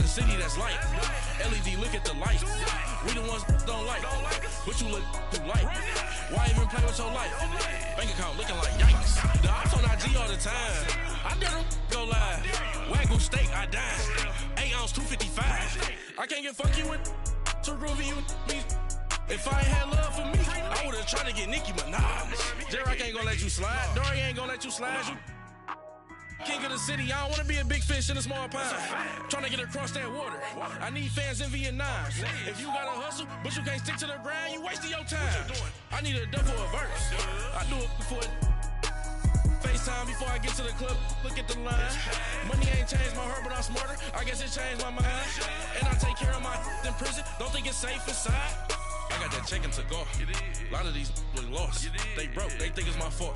the city that's light. LED, look at the light. We the ones don't like. What you look too light? Why even play with your life? Bank account looking like yikes. The ops on IG all the time. I did them go live. Wagyu steak, I dine. 8 ounce, 255. I can't get funky with too groovy you me. If I ain't had love for me, I would've tried to get Nicki Minaj. J-Rock ain't gonna let you slide. Dory ain't gonna let you slide. You king of the city, I don't wanna be a big fish in a small pond. Trying to get across that water. I need fans in Vietnam. If you gotta hustle, but you can't stick to the grind, you wasting your time. I need a dub for a verse. I do it before FaceTime before I get to the club. Look at the line. Money ain't changed my heart, but I'm smarter. I guess it changed my mind. And I take care of my in prison. Don't think it's safe inside. I got that chicken to go. A lot of these look lost. They broke. They think it's my fault.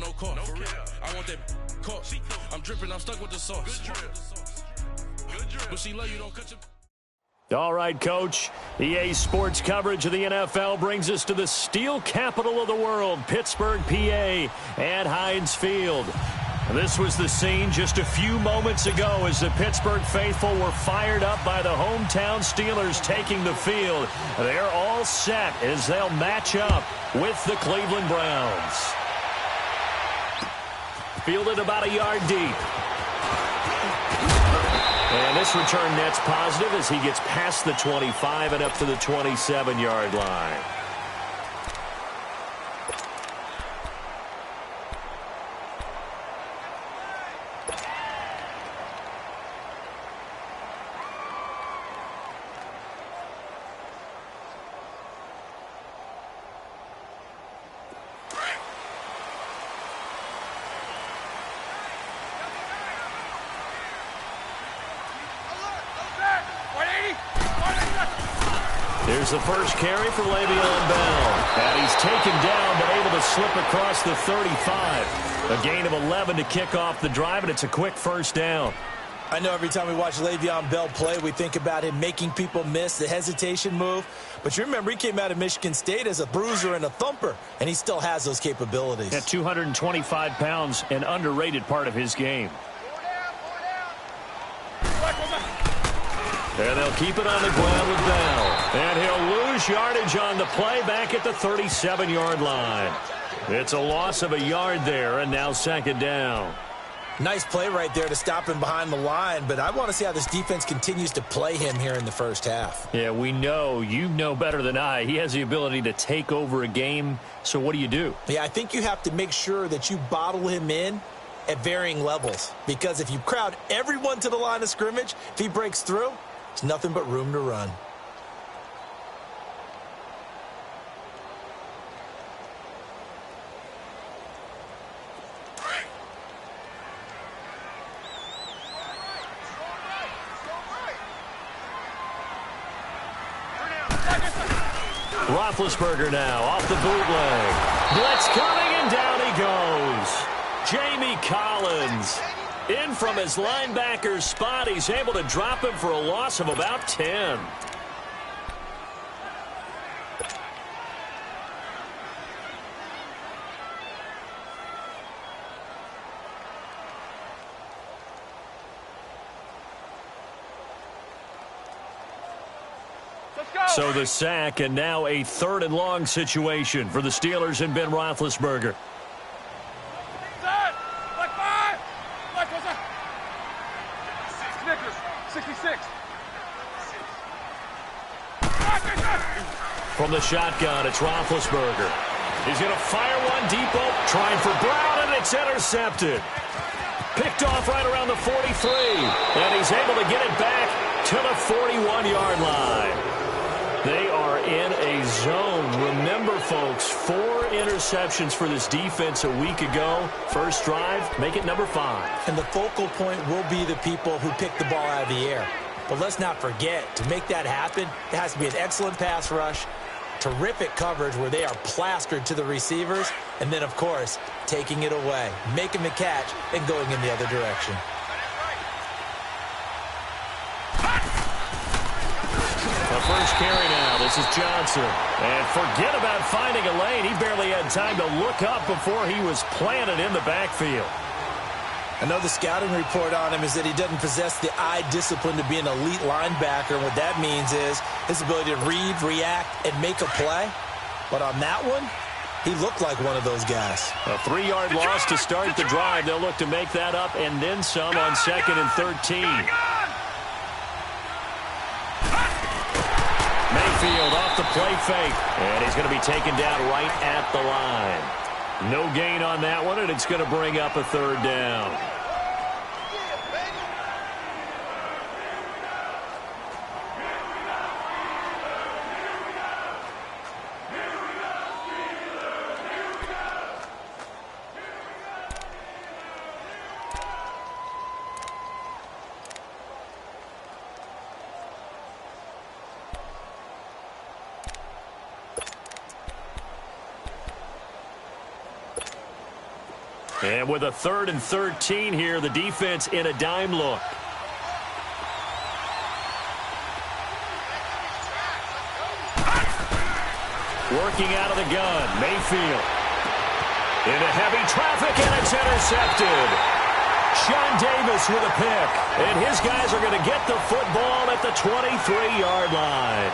No call. For real. I want that caught. I'm dripping. I'm stuck with the sauce. Good drip. But she love you. Don't cut your... All right, Coach. EA Sports coverage of the NFL brings us to the steel capital of the world, Pittsburgh, PA, at Heinz Field. This was the scene just a few moments ago as the Pittsburgh faithful were fired up by the hometown Steelers taking the field. They're all set as they'll match up with the Cleveland Browns. Fielded about a yard deep. And this return net's positive as he gets past the 25 and up to the 27-yard line. Here's the first carry for Le'Veon Bell. And he's taken down, but able to slip across the 35. A gain of 11 to kick off the drive, and it's a quick first down. I know every time we watch Le'Veon Bell play, we think about him making people miss the hesitation move. But you remember, he came out of Michigan State as a bruiser and a thumper, and he still has those capabilities. At 225 pounds, an underrated part of his game. And they'll keep it on the ground with Bell. And he'll lose yardage on the play back at the 37-yard line. It's a loss of a yard there, and now second down. Nice play right there to stop him behind the line, but I want to see how this defense continues to play him here in the first half. Yeah, we know. You know better than I. He has the ability to take over a game, so what do you do? Yeah, I think you have to make sure that you bottle him in at varying levels, because if you crowd everyone to the line of scrimmage, if he breaks through, it's nothing but room to run. Roethlisberger now off the bootleg. Blitz coming, and down he goes. Jamie Collins in from his linebacker spot. He's able to drop him for a loss of about 10. So the sack, and now a 3rd and long situation for the Steelers and Ben Roethlisberger. From the shotgun, it's Roethlisberger. He's going to fire one deep, trying for Brown, and it's intercepted. Picked off right around the 43, and he's able to get it back to the 41-yard line. They are in a zone. Remember, folks, 4 interceptions for this defense a week ago. First drive, make it number 5. And the focal point will be the people who pick the ball out of the air. But let's not forget, to make that happen, it has to be an excellent pass rush, terrific coverage where they are plastered to the receivers, and then, of course, taking it away, making the catch, and going in the other direction. The first carry now. This is Johnson. And forget about finding a lane. He barely had time to look up before he was planted in the backfield. I know the scouting report on him is that he doesn't possess the eye discipline to be an elite linebacker. And what that means is his ability to read, react, and make a play. But on that one, he looked like one of those guys. A 3-yard loss to start the drive. They'll look to make that up and then some on 2nd and 13. Mayfield off the play fake. And he's going to be taken down right at the line. No gain on that one, and it's going to bring up a 3rd down. And with a 3rd and 13 here, the defense in a dime look. Working out of the gun, Mayfield. Into heavy traffic, and it's intercepted. Sean Davis with a pick. And his guys are going to get the football at the 23-yard line.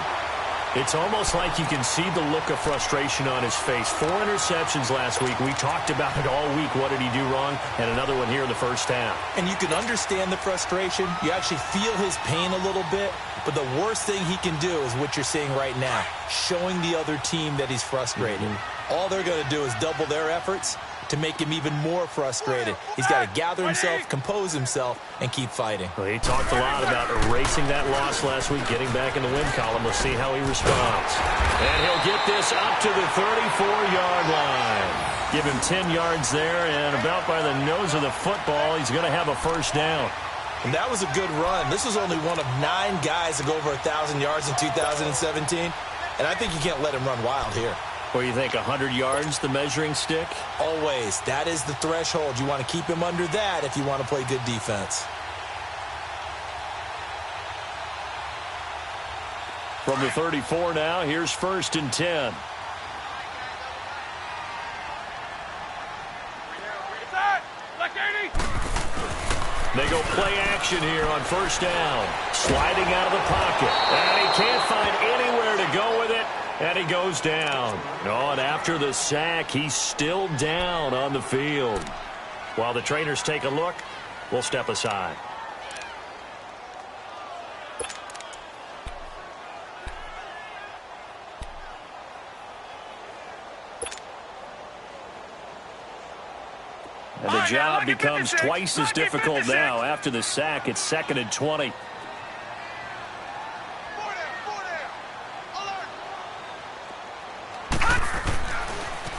It's almost like you can see the look of frustration on his face. 4 interceptions last week. We talked about it all week. What did he do wrong? And another one here in the first half. And you can understand the frustration. You actually feel his pain a little bit. But the worst thing he can do is what you're seeing right now, showing the other team that he's frustrated. All they're going to do is double their efforts to make him even more frustrated. He's got to gather himself, compose himself, and keep fighting. Well, he talked a lot about erasing that loss last week, getting back in the win column. Let's see how he responds. And he'll get this up to the 34-yard line. Give him 10 yards there, and about by the nose of the football, he's going to have a 1st down. And that was a good run. This was only one of 9 guys to go over 1,000 yards in 2017. And I think you can't let him run wild here. Or you think 100 yards, the measuring stick? Always. That is the threshold. You want to keep him under that if you want to play good defense. From the 34 now, here's 1st and 10. They go play action here on 1st down. Sliding out of the pocket. And he can't find anywhere to go with it. And he goes down. Oh, and after the sack, he's still down on the field. While the trainers take a look, we'll step aside. And the job becomes twice as difficult now. After the sack, it's 2nd and 20.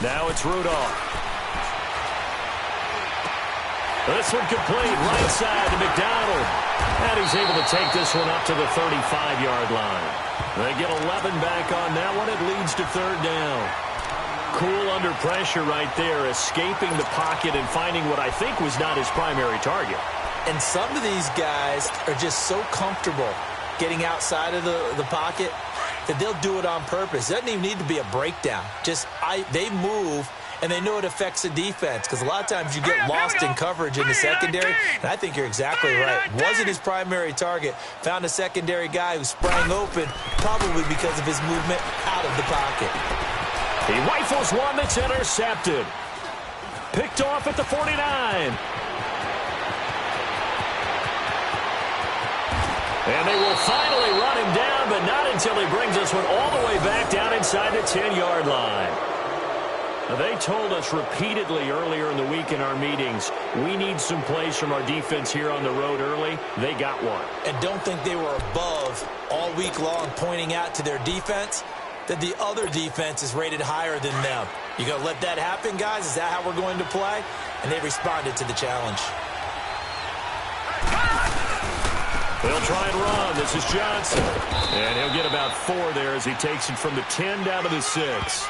Now it's Rudolph. This one complete, right side to McDonald. And he's able to take this one up to the 35-yard line. They get 11 back on that one. It leads to 3rd down. Cool under pressure right there, escaping the pocket and finding what I think was not his primary target. And some of these guys are just so comfortable getting outside of the pocket that they'll do it on purpose. It doesn't even need to be a breakdown. They move, and they know it affects the defense because a lot of times you get lost in coverage in the secondary, and I think you're exactly right. Wasn't his primary target. Found a secondary guy who sprang open, probably because of his movement out of the pocket. He rifles one that's intercepted. Picked off at the 49. And they will finally run him down, but not until he brings this one all the way back down inside the 10-yard line. Now, they told us repeatedly earlier in the week in our meetings, we need some plays from our defense here on the road early. They got one. And don't think they were above all week long pointing out to their defense that the other defense is rated higher than them. You going to let that happen, guys? Is that how we're going to play? And they responded to the challenge. They'll try and run. This is Johnson. And he'll get about 4 there as he takes it from the 10 down to the 6.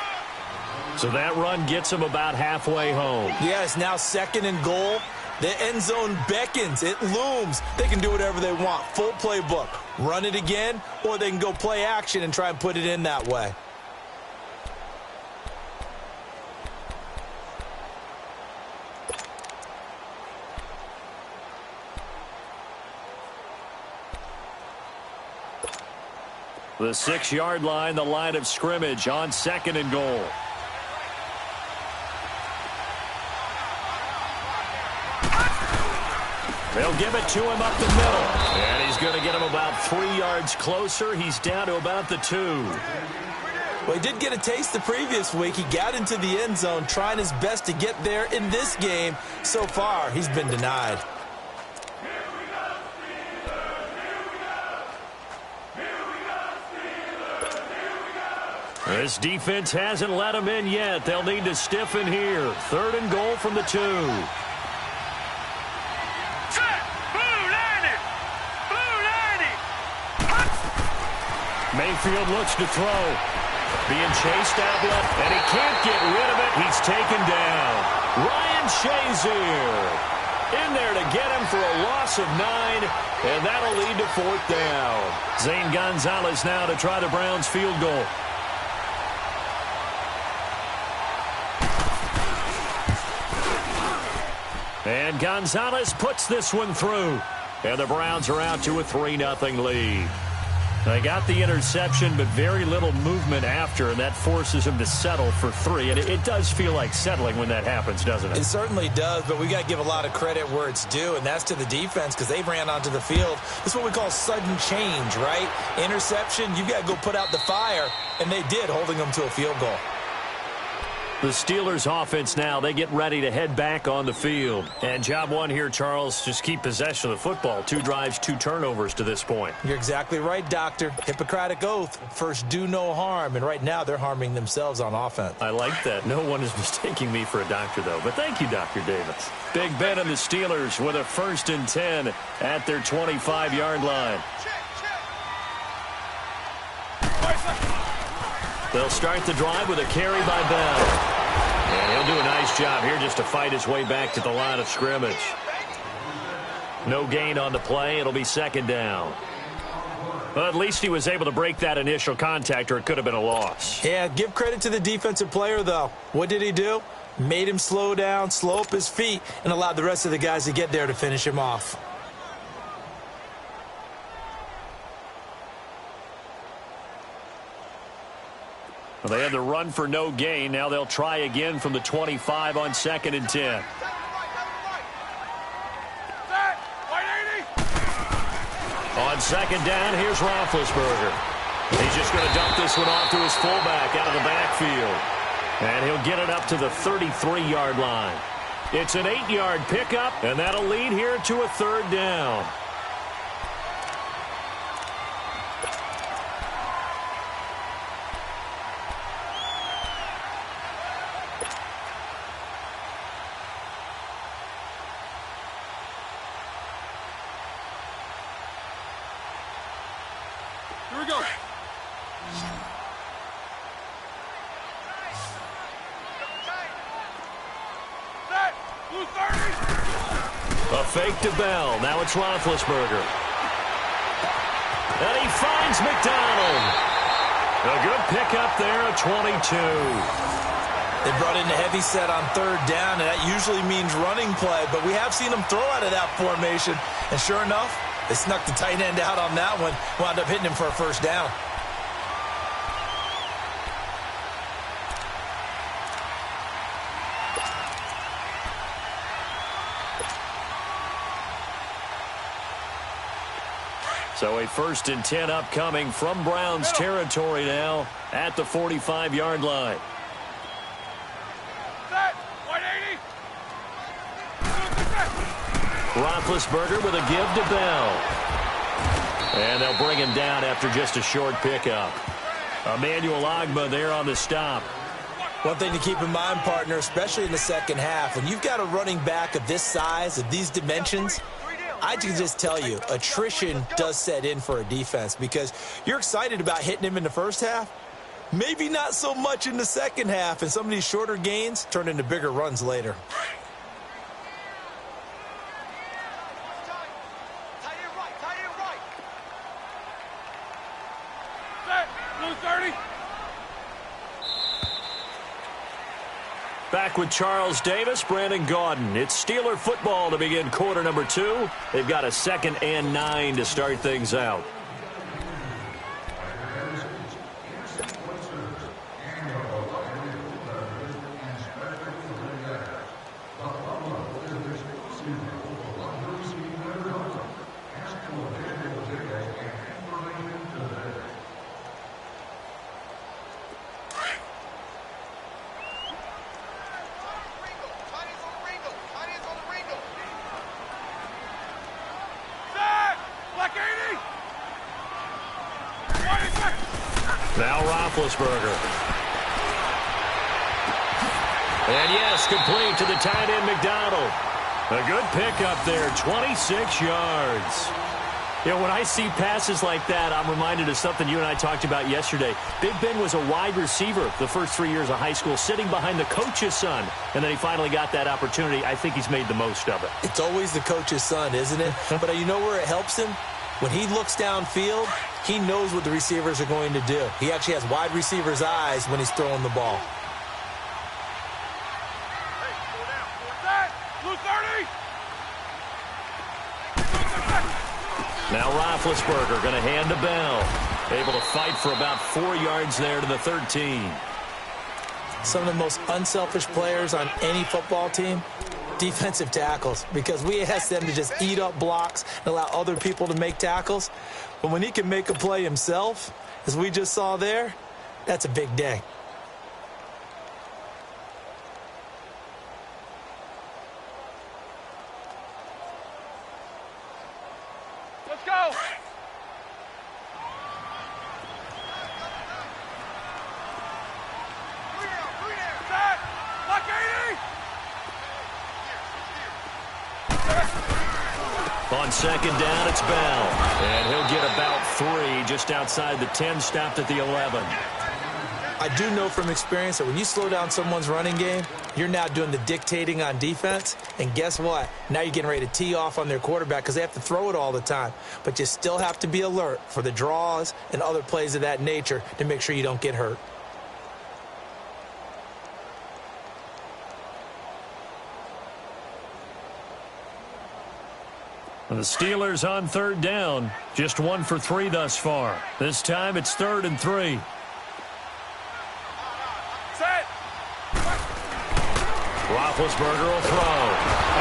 So that run gets him about halfway home. Yeah, it's now 2nd and goal. The end zone beckons. It looms. They can do whatever they want. Full playbook. Run it again, or they can go play action and try and put it in that way. The 6-yard line, the line of scrimmage on 2nd and goal. They'll give it to him up the middle. And he's going to get him about 3 yards closer. He's down to about the 2. Well, he did get a taste the previous week. He got into the end zone trying his best to get there in this game. So far, he's been denied. This defense hasn't let him in yet. They'll need to stiffen here. 3rd and goal from the 2. Mayfield looks to throw. Being chased out left, and he can't get rid of it. He's taken down. Ryan Shazier in there to get him for a loss of 9, and that'll lead to 4th down. Zane Gonzalez now to try the Browns field goal. And Gonzalez puts this one through. And the Browns are out to a 3-0 lead. They got the interception, but very little movement after, and that forces him to settle for 3. And it does feel like settling when that happens, doesn't it? It certainly does, but we got to give a lot of credit where it's due, and that's to the defense because they ran onto the field. This is what we call sudden change, right? Interception, you got to go put out the fire, and they did, holding them to a field goal. The Steelers offense now, they get ready to head back on the field. And job one here, Charles, just keep possession of the football. 2 drives, 2 turnovers to this point. You're exactly right, Doctor. Hippocratic oath. First, do no harm. And right now, they're harming themselves on offense. I like that. No one is mistaking me for a doctor, though. But thank you, Dr. Davis. Big Ben and the Steelers with a 1st and 10 at their 25-yard line. They'll start the drive with a carry by Bell. And he'll do a nice job here just to fight his way back to the line of scrimmage. No gain on the play. It'll be 2nd down. Well, at least he was able to break that initial contact, or it could have been a loss. Yeah, give credit to the defensive player, though. What did he do? Made him slow down, slow up his feet, and allowed the rest of the guys to get there to finish him off. Well, they had the run for no gain. Now they'll try again from the 25 on 2nd and 10. On 2nd down, here's Roethlisberger. He's just going to dump this one off to his fullback out of the backfield. And he'll get it up to the 33-yard line. It's an 8-yard pickup, and that'll lead here to a 3rd down. Here we go. A fake to Bell. Now it's Roethlisberger. And he finds McDonald. A good pickup there at 22. They brought in the heavy set on 3rd down, and that usually means running play, but we have seen them throw out of that formation. And sure enough, they snuck the tight end out on that one, wound up hitting him for a 1st down. So a 1st and 10 upcoming from Browns territory now at the 45-yard line. Roethlisberger with a give to Bell. And they'll bring him down after just a short pickup. Emmanuel Ogbah there on the stop. One thing to keep in mind, partner, especially in the 2nd half, when you've got a running back of this size, of these dimensions, I can just tell you, attrition does set in for a defense because you're excited about hitting him in the 1st half. Maybe not so much in the 2nd half, and some of these shorter gains turn into bigger runs later. Back with Charles Davis, Brandon Gaudin. It's Steeler football to begin quarter number 2. They've got a 2nd and 9 to start things out. Now Roethlisberger. And yes, complete to the tight end McDonald. A good pickup there, 26 yards. You know, when I see passes like that, I'm reminded of something you and I talked about yesterday. Big Ben was a wide receiver the first 3 years of high school, sitting behind the coach's son, and then he finally got that opportunity. I think he's made the most of it. It's always the coach's son, isn't it? But you know where it helps him? When he looks downfield, he knows what the receivers are going to do. He actually has wide receivers' eyes when he's throwing the ball. Now Roethlisberger going to hand to Bell. Able to fight for about 4 yards there to the 13. Some of the most unselfish players on any football team, defensive tackles, because we ask them to just eat up blocks and allow other people to make tackles. But when he can make a play himself, as we just saw there, that's a big day. Let's go. On second down, it's Bell. And he'll get about 3 just outside the 10, stopped at the 11. I do know from experience that when you slow down someone's running game, you're now doing the dictating on defense. And guess what? Now you're getting ready to tee off on their quarterback because they have to throw it all the time. But you still have to be alert for the draws and other plays of that nature to make sure you don't get hurt. The Steelers on third down. Just 1 for 3 thus far. This time it's 3rd and 3. Set. Roethlisberger will throw.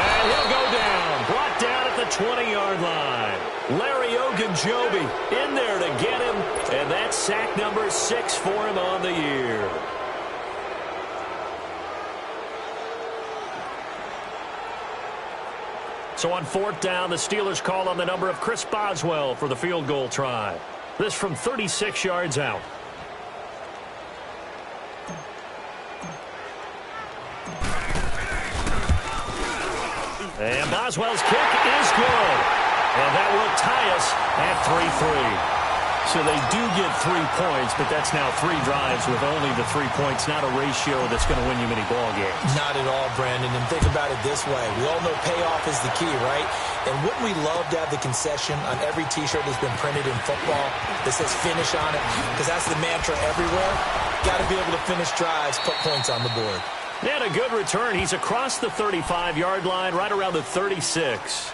And he'll go down. Brought down at the 20-yard line. Larry Ogunjobi in there to get him. And that's sack number 6 for him on the year. So on 4th down, the Steelers call on the number of Chris Boswell for the field goal try. This from 36 yards out. And Boswell's kick is good. And that will tie us at 3-3. So they do get 3 points, but that's now 3 drives with only the 3 points, not a ratio that's going to win you many ball games. Not at all, Brandon. And think about it this way. We all know payoff is the key, right? And wouldn't we love to have the concession on every T-shirt that's been printed in football that says finish on it? Because that's the mantra everywhere. Got to be able to finish drives, put points on the board. And a good return. He's across the 35-yard line, right around the 36.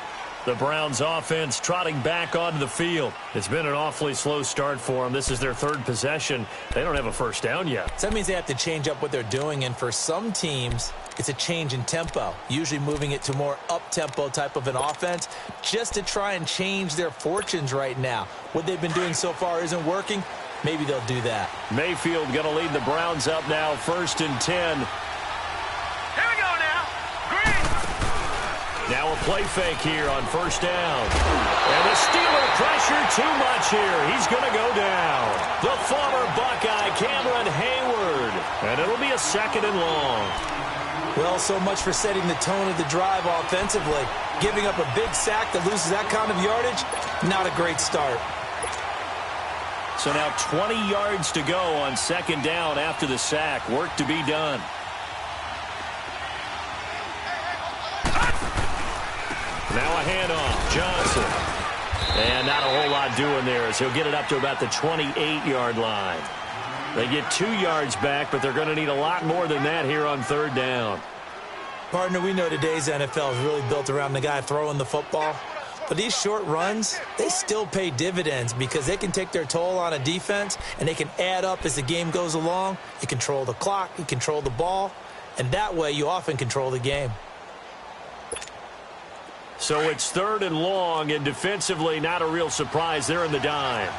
The Browns offense trotting back onto the field. It's been an awfully slow start for them. This is their 3rd possession. They don't have a first down yet. So that means they have to change up what they're doing, and for some teams, it's a change in tempo, usually moving it to more up-tempo type of an offense just to try and change their fortunes right now. What they've been doing so far isn't working. Maybe they'll do that. Mayfield going to lead the Browns up now, 1st and 10. Now a play fake here on 1st down. And the Steeler pressure too much here. He's going to go down. The former Buckeye, Cameron Hayward. And it'll be a 2nd and long. Well, so much for setting the tone of the drive offensively. Giving up a big sack that loses that kind of yardage, not a great start. So now 20 yards to go on 2nd down after the sack. Work to be done. Now a handoff, Johnson. And not a whole lot doing there as he'll get it up to about the 28-yard line. They get 2 yards back, but they're going to need a lot more than that here on 3rd down. Partner, we know today's NFL is really built around the guy throwing the football. But these short runs, they still pay dividends because they can take their toll on a defense, and they can add up as the game goes along. You control the clock, you control the ball, and that way you often control the game. So it's 3rd and long, and defensively not a real surprise. They're in the dime.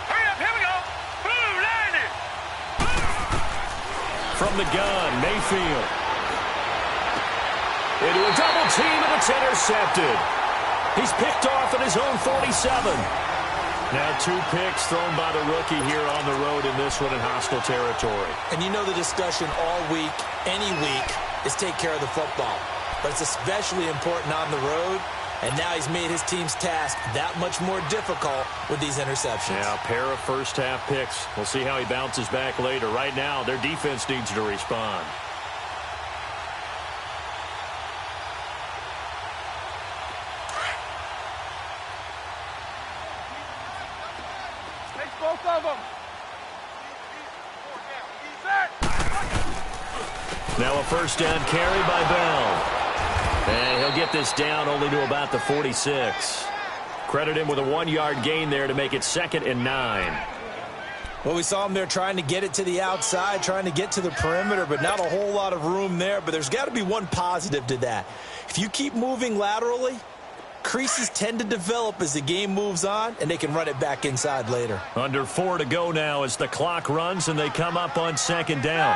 Hurry up, here we go. Boom, landed. From the gun, Mayfield. Into a double team, and it's intercepted. He's picked off at his own 47. Now 2 picks thrown by the rookie here on the road in this one in hostile territory. And you know the discussion all week, any week, is take care of the football. But it's especially important on the road. And now he's made his team's task that much more difficult with these interceptions. Yeah, a pair of first-half picks. We'll see how he bounces back later. Right now, their defense needs to respond. Take both of them. Now a first down carry by Bell. And he'll get this down only to about the 46. Credit him with a 1-yard gain there to make it 2nd and 9. Well, we saw him there trying to get it to the outside, trying to get to the perimeter, but not a whole lot of room there. But there's got to be one positive to that. If you keep moving laterally, creases tend to develop as the game moves on, and they can run it back inside later. Under 4 to go now as the clock runs, and they come up on 2nd down.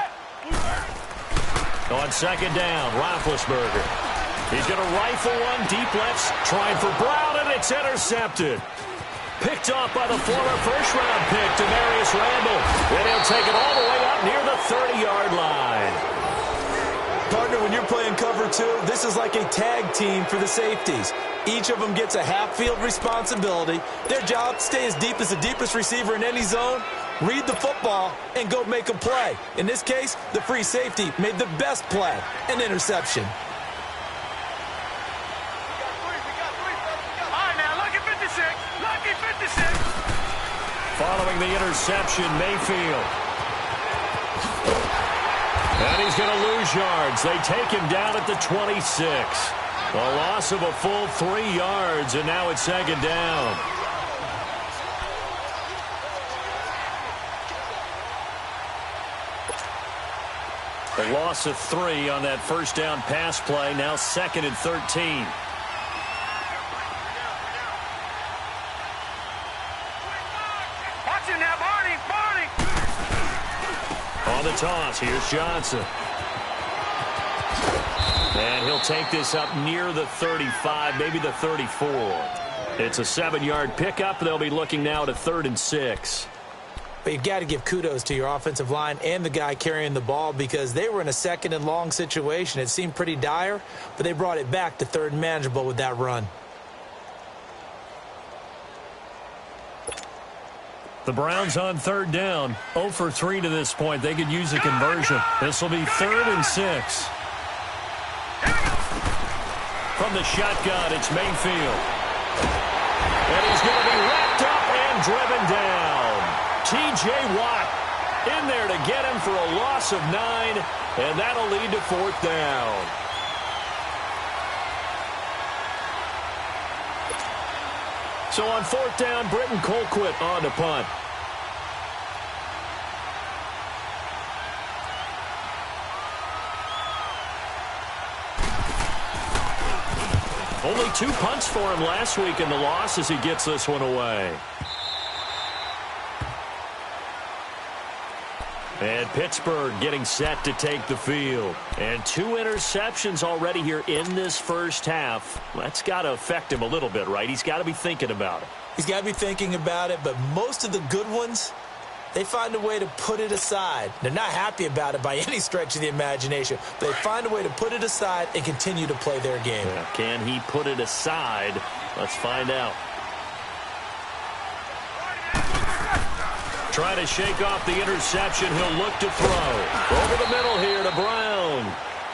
On 2nd down, Roethlisberger. He's going to rifle one deep left, trying for Brown, and it's intercepted. Picked off by the former first-round pick, Demarius Randall. And he'll take it all the way up near the 30-yard line. Partner, when you're playing cover 2, this is like a tag team for the safeties. Each of them gets a half-field responsibility. Their job, stay as deep as the deepest receiver in any zone, read the football, and go make a play. In this case, the free safety made the best play, an interception. Following the interception, Mayfield. And he's going to lose yards. They take him down at the 26. A loss of a full 3 yards, and now it's 2nd down. A loss of 3 on that first down pass play, now 2nd and 13. On the toss, here's Johnson. And he'll take this up near the 35, maybe the 34. It's a 7-yard pickup. They'll be looking now to 3rd and 6. But you've got to give kudos to your offensive line and the guy carrying the ball because they were in a 2nd and long situation. It seemed pretty dire, but they brought it back to 3rd and manageable with that run. The Browns on 3rd down. 0 for 3 to this point. They could use a conversion. This will be 3rd and 6. From the shotgun, it's Mayfield. And he's going to be wrapped up and driven down. T.J. Watt in there to get him for a loss of 9, and that'll lead to 4th down. So on 4th down, Britton Colquitt on to punt. Only 2 punts for him last week in the loss as he gets this one away. And Pittsburgh getting set to take the field. And 2 interceptions already here in this first half. That's got to affect him a little bit, right? He's got to be thinking about it. He's got to be thinking about it, but most of the good ones, they find a way to put it aside. They're not happy about it by any stretch of the imagination. But they find a way to put it aside and continue to play their game. Yeah, can he put it aside? Let's find out. Trying to shake off the interception. He'll look to throw. Over the middle here to Brown.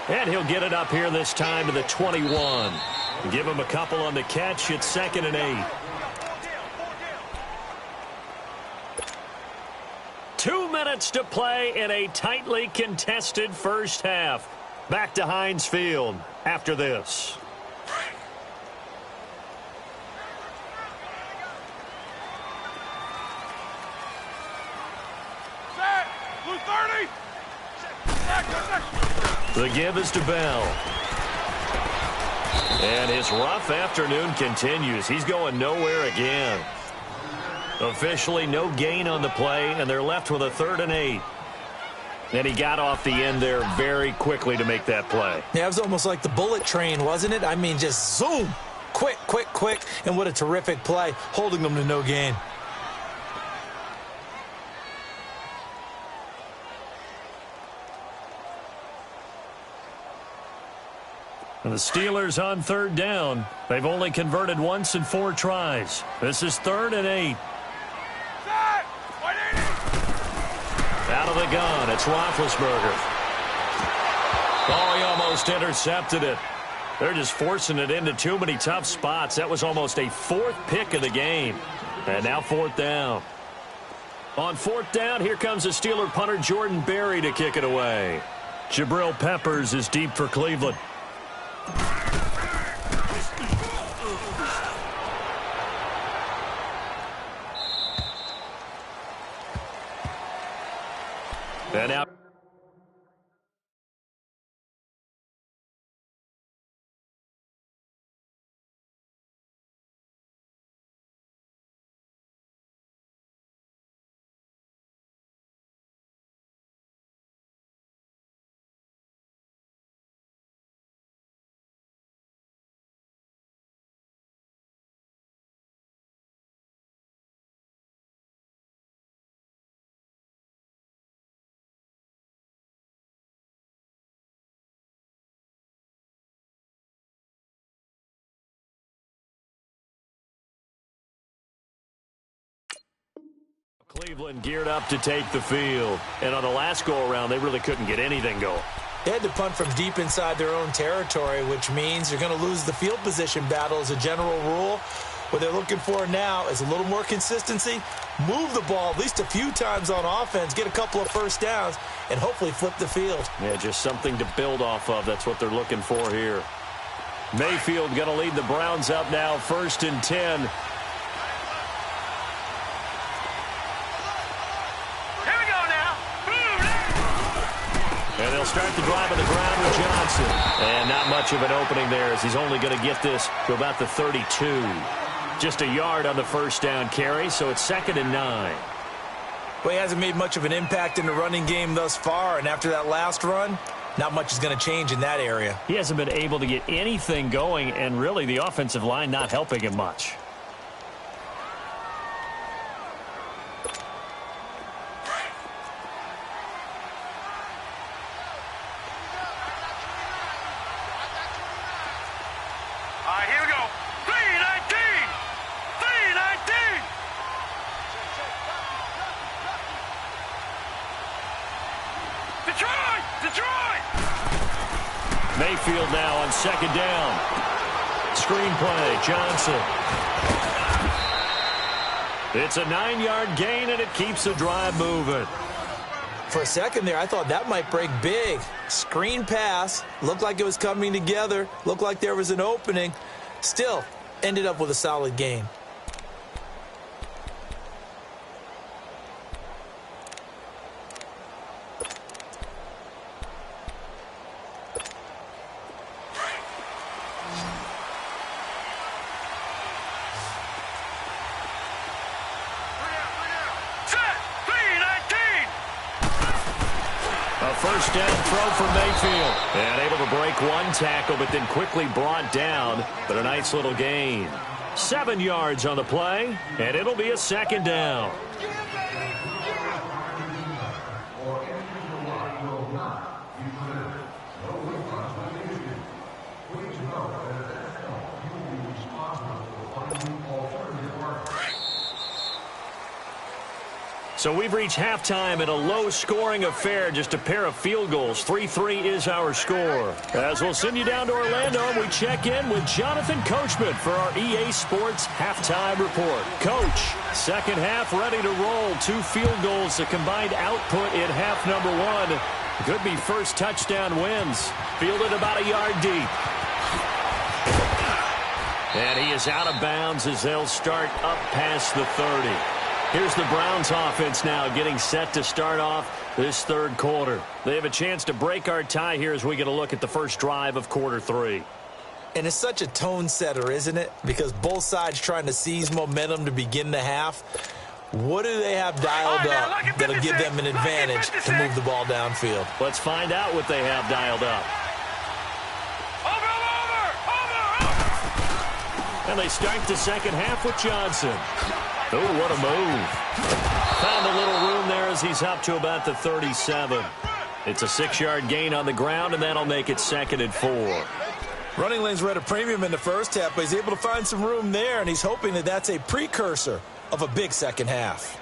And he'll get it up here this time to the 21. Give him a couple on the catch. It's 2nd and 8. 2 minutes to play in a tightly contested first half. Back to Heinz Field after this. The give is to Bell. And his rough afternoon continues. He's going nowhere again. Officially no gain on the play, and they're left with a 3rd and 8. And he got off the end there very quickly to make that play. Yeah, it was almost like the bullet train, wasn't it? I mean, just zoom. Quick, quick, quick. And what a terrific play, holding them to no gain. And the Steelers on third down. They've only converted once in 4 tries. This is 3rd and 8. Out of the gun, it's Roethlisberger. Oh, he almost intercepted it. They're just forcing it into too many tough spots. That was almost a 4th pick of the game. And now 4th down. On 4th down, here comes the Steeler punter Jordan Berry to kick it away. Jabril Peppers is deep for Cleveland. And out. Cleveland geared up to take the field. And on the last go-around, they really couldn't get anything going. They had to punt from deep inside their own territory, which means you're going to lose the field position battle as a general rule. What they're looking for now is a little more consistency, move the ball at least a few times on offense, get a couple of first downs, and hopefully flip the field. Yeah, just something to build off of. That's what they're looking for here. Mayfield going to lead the Browns up now, 1st and 10. And they'll start the drive on the ground with Johnson. And not much of an opening there as he's only going to get this to about the 32. Just a yard on the first down carry, so it's 2nd and 9. Well, he hasn't made much of an impact in the running game thus far, and after that last run, not much is going to change in that area. He hasn't been able to get anything going, and really the offensive line not helping him much. Mayfield now on 2nd down. Screenplay, Johnson. It's a 9-yard gain, and it keeps the drive moving. For a second there, I thought that might break big. Screen pass, looked like it was coming together, looked like there was an opening. Still, ended up with a solid gain. First down throw for Mayfield. And able to break one tackle, but then quickly brought down. But a nice little gain. 7 yards on the play, and it'll be a 2nd down. So we've reached halftime in a low-scoring affair, just a pair of field goals. 3-3 is our score. As we'll send you down to Orlando, and we check in with Jonathan Coachman for our EA Sports Halftime Report. Coach, second half ready to roll. 2 field goals, the combined output in half number 1. Could be first touchdown wins. Fielded about a yard deep. And he is out of bounds as they'll start up past the 30. Here's the Browns offense now getting set to start off this third quarter. They have a chance to break our tie here as we get a look at the first drive of quarter 3. And it's such a tone setter, isn't it? Because both sides trying to seize momentum to begin the half. What do they have dialed up that'll give them an advantage to move the ball downfield? Let's find out what they have dialed up. And they start the second half with Johnson. Oh, what a move. Found a little room there as he's up to about the 37. It's a 6-yard gain on the ground, and that'll make it 2nd and 4. Running lanes were at a premium in the first half, but he's able to find some room there, and he's hoping that that's a precursor of a big second half.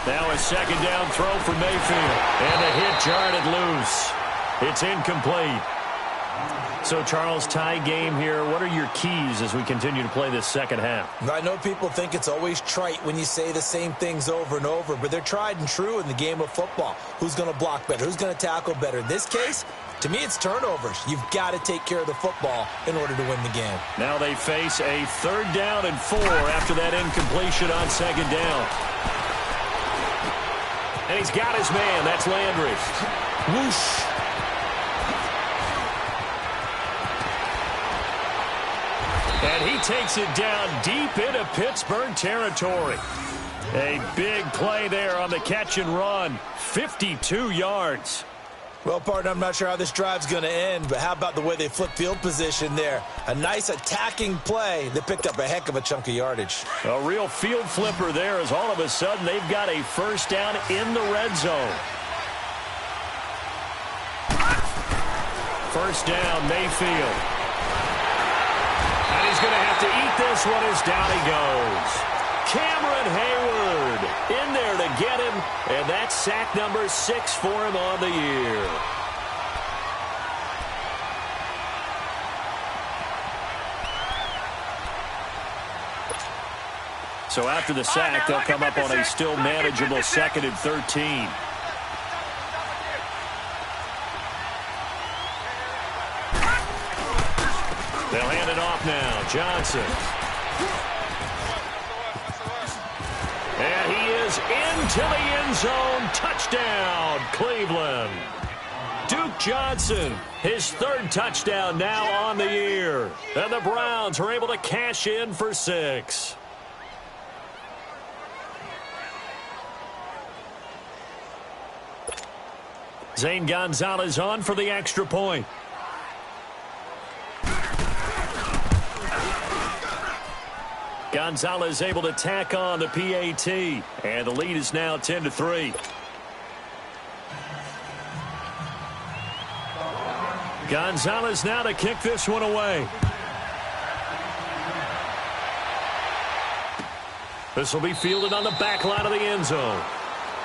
Now a second down throw for Mayfield. And the hit jarred it loose. It's incomplete. So, Charles, tie game here. What are your keys as we continue to play this second half? I know people think it's always trite when you say the same things over and over, but they're tried and true in the game of football. Who's going to block better? Who's going to tackle better? In this case, to me, it's turnovers. You've got to take care of the football in order to win the game. Now they face a 3rd down and 4 after that incompletion on second down. And he's got his man. That's Landry. Whoosh. And he takes it down deep into Pittsburgh territory. A big play there on the catch and run. 52 yards. Well, partner, I'm not sure how this drive's going to end, but how about the way they flip field position there? A nice attacking play that picked up a heck of a chunk of yardage. A real field flipper there as all of a sudden they've got a first down in the red zone. First down, Mayfield. And he's going to have to eat this one as down he goes. Cameron Hayward in there to get him, and that's sack number 6 for him on the year. So after the sack, they'll come up on a still manageable 2nd and 13. They'll hand it off now. Johnson. And he is into the end zone. Touchdown, Cleveland. Duke Johnson, his 3rd touchdown now on the year. And the Browns are able to cash in for 6. Zane Gonzalez on for the extra point. Gonzalez able to tack on the PAT, and the lead is now 10-3. Gonzalez now to kick this one away. This will be fielded on the back line of the end zone.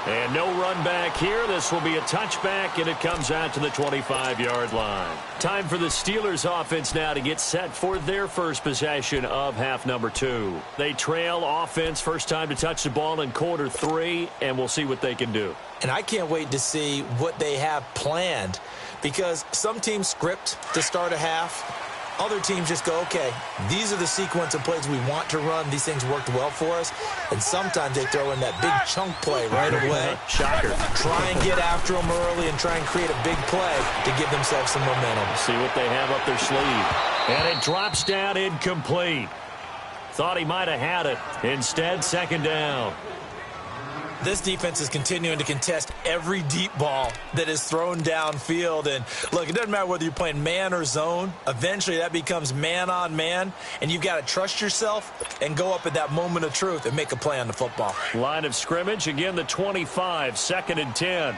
And no run back here. This will be a touchback, and it comes out to the 25-yard line. Time for the Steelers offense now to get set for their first possession of half number 2. They trail offense first time to touch the ball in quarter 3, and we'll see what they can do. And I can't wait to see what they have planned, because some teams script to start a half. Other teams just go, okay, these are the sequence of plays we want to run. These things worked well for us. And sometimes they throw in that big chunk play right away. Shocker. Try and get after them early and try and create a big play to give themselves some momentum. See what they have up their sleeve. And it drops down incomplete. Thought he might have had it. Instead, second down. This defense is continuing to contest every deep ball that is thrown downfield. And, look, it doesn't matter whether you're playing man or zone. Eventually, that becomes man-on-man, and you've got to trust yourself and go up at that moment of truth and make a play on the football. Line of scrimmage, again, the 25, 2nd and 10.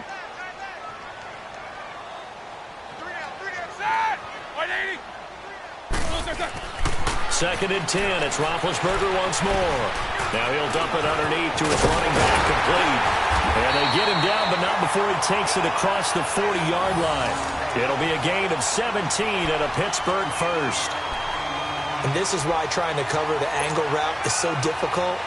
Second and 10. It's Roethlisberger once more. Now he'll dump it underneath to his running back, complete. And they get him down, but not before he takes it across the 40-yard line. It'll be a gain of 17 and a Pittsburgh first. And this is why trying to cover the angle route is so difficult.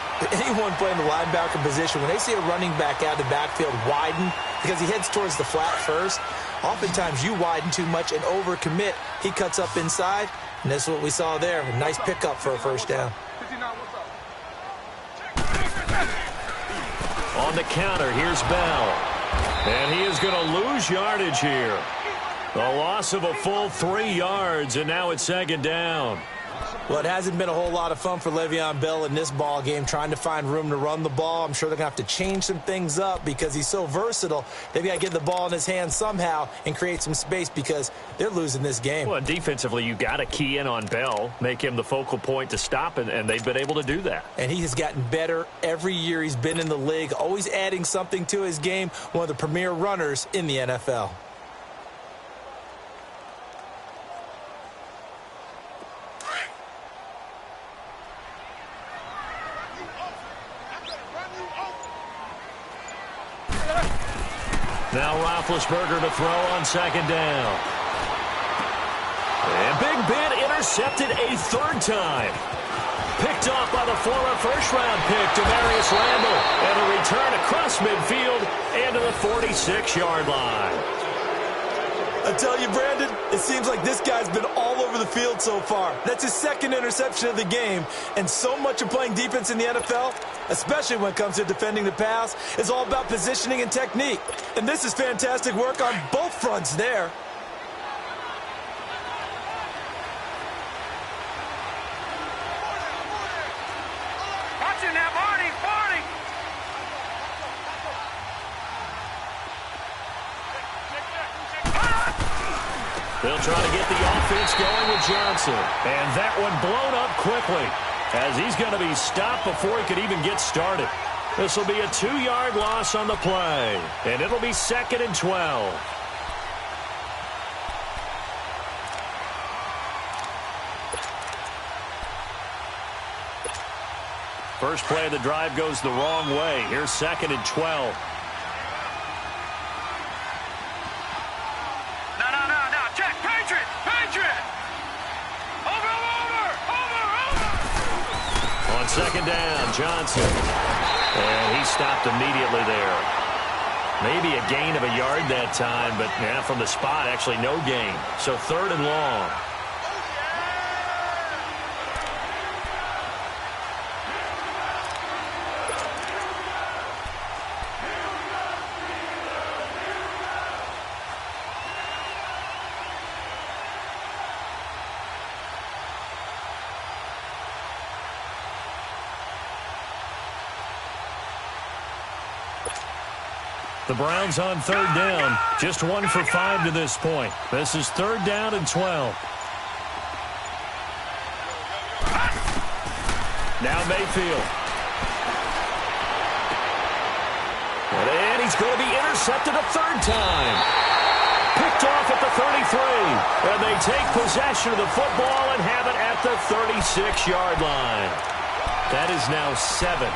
Anyone playing the linebacker position, when they see a running back out of the backfield widen, because he heads towards the flat first, oftentimes you widen too much and overcommit. He cuts up inside, and that's what we saw there. A nice pickup for a first down. On the counter, here's Bell. And he is going to lose yardage here. A loss of a full 3 yards, and now it's second down. Well, it hasn't been a whole lot of fun for Le'Veon Bell in this ball game trying to find room to run the ball. I'm sure they're going to have to change some things up because he's so versatile. They've got to get the ball in his hands somehow and create some space because they're losing this game. Well, defensively, you got to key in on Bell, make him the focal point to stop, and they've been able to do that. And he has gotten better every year he's been in the league, always adding something to his game, one of the premier runners in the NFL. Now Roethlisberger to throw on second down. And Big Ben intercepted a third time. Picked off by the former first-round pick, Demarius Randall. And a return across midfield and to the 46-yard line. I tell you, Brandon, it seems like this guy's been all over the field so far. That's his second interception of the game. And so much of playing defense in the NFL, especially when it comes to defending the pass, is all about positioning and technique. And this is fantastic work on both fronts there. Watching that, Marty, Marty! They'll try to get the offense going with Johnson. And that one blown up quickly as he's going to be stopped before he could even get started. This will be a 2-yard loss on the play. And it'll be 2nd and 12. First play of the drive goes the wrong way. Here's 2nd and 12. Second down, Johnson. And he stopped immediately there. Maybe a gain of a yard that time, but yeah, from the spot, actually no gain. So 3rd and long. The Browns on 3rd down. Just 1 for 5 to this point. This is 3rd down and 12. Now Mayfield. And he's going to be intercepted a 3rd time. Picked off at the 33. And they take possession of the football and have it at the 36-yard line. That is now 7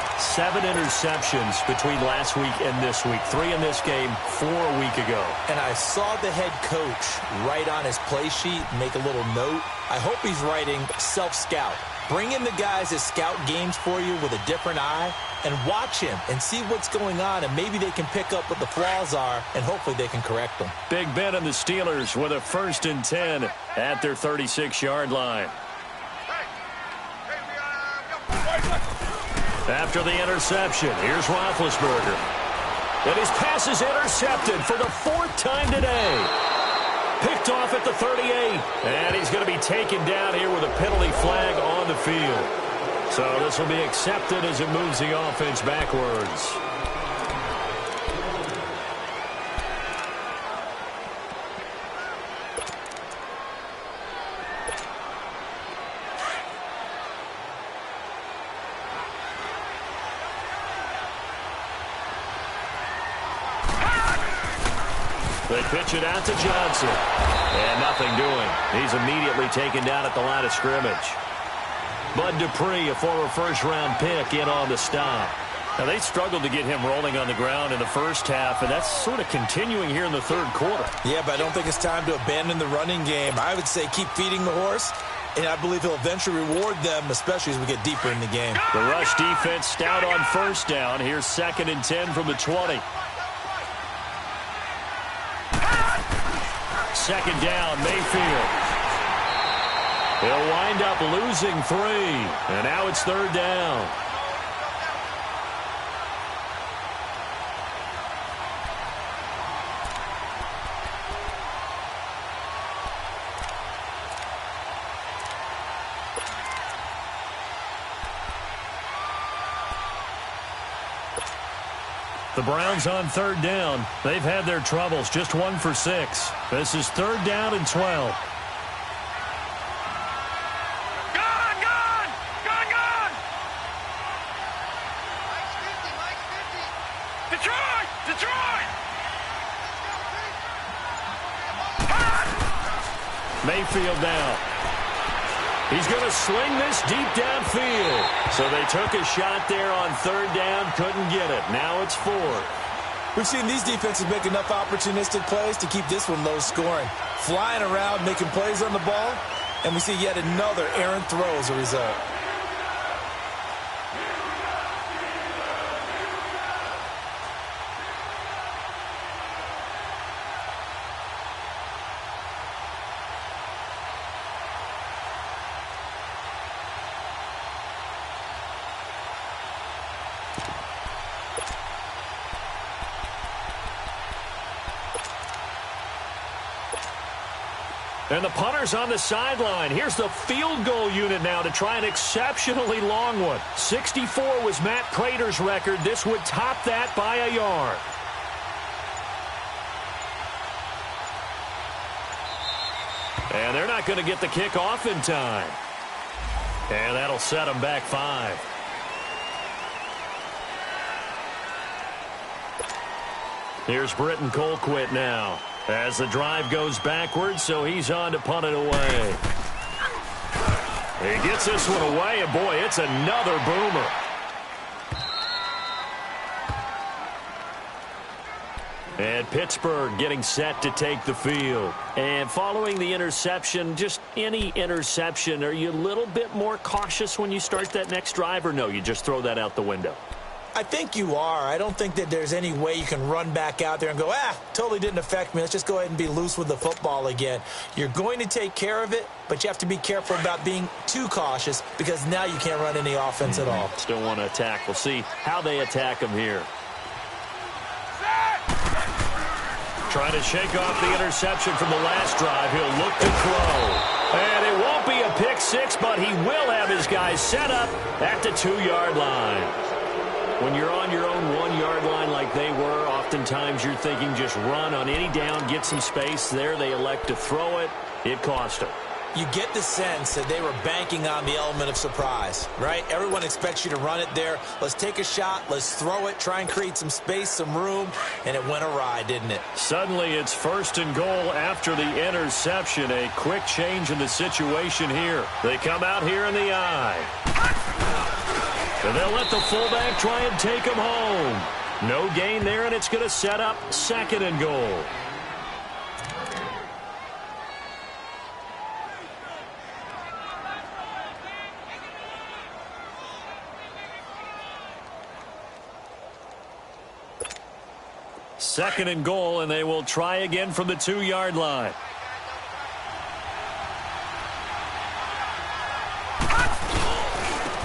interceptions between last week and this week. 3 in this game, 4 a week ago. And I saw the head coach write on his play sheet, make a little note. I hope he's writing self-scout. Bring in the guys that scout games for you with a different eye and watch him and see what's going on, and maybe they can pick up what the flaws are, and hopefully they can correct them. Big Ben and the Steelers with a 1st and 10 at their 36-yard line. After the interception, here's Roethlisberger. And his pass is intercepted for the 4th time today. Picked off at the 38. And he's going to be taken down here with a penalty flag on the field. So this will be accepted as it moves the offense backwards. They pitch it out to Johnson. And nothing doing. He's immediately taken down at the line of scrimmage. Bud Dupree, a former first-round pick, in on the stop. Now, they struggled to get him rolling on the ground in the first half, and that's sort of continuing here in the 3rd quarter. Yeah, but I don't think it's time to abandon the running game. I would say keep feeding the horse, and I believe he'll eventually reward them, especially as we get deeper in the game. The rush defense stout on 1st down. Here's 2nd and 10 from the 20. 2nd down, Mayfield. He'll wind up losing 3. And now it's 3rd down. The Browns on third down. They've had their troubles, just 1 for 6. This is 3rd down and 12. Mayfield down. He's going to sling this deep downfield. So they took a shot there on 3rd down, couldn't get it. Now it's 4th. We've seen these defenses make enough opportunistic plays to keep this one low scoring. Flying around, making plays on the ball, and we see yet another errant throw as a result. And the punter's on the sideline. Here's the field goal unit now to try an exceptionally long one. 64 was Matt Prater's record. This would top that by a yard. And they're not going to get the kick off in time. And that'll set them back 5. Here's Britton Colquitt now. As the drive goes backwards, so he's on to punt it away. He gets this one away, and boy, it's another boomer. And Pittsburgh getting set to take the field. And following the interception, just any interception, are you a little bit more cautious when you start that next drive, or no, you just throw that out the window? I think you are. I don't think that there's any way you can run back out there and go, totally didn't affect me. Let's just go ahead and be loose with the football again. You're going to take care of it, but you have to be careful about being too cautious because now you can't run any offense at all. Still want to attack. We'll see how they attack him here. Trying to shake off the interception from the last drive. He'll look to throw. And it won't be a pick six, but he will have his guys set up at the 2-yard line. When you're on your own 1-yard line like they were, oftentimes you're thinking just run on any down, get some space. There they elect to throw it. It cost them. You get the sense that they were banking on the element of surprise, right? Everyone expects you to run it there. Let's take a shot. Let's throw it. Try and create some space, some room. And it went awry, didn't it? Suddenly it's 1st and goal after the interception. A quick change in the situation here. They come out here in the eye. And they'll let the fullback try and take him home. No gain there, and it's going to set up 2nd and goal. Second and goal, and they will try again from the 2-yard line.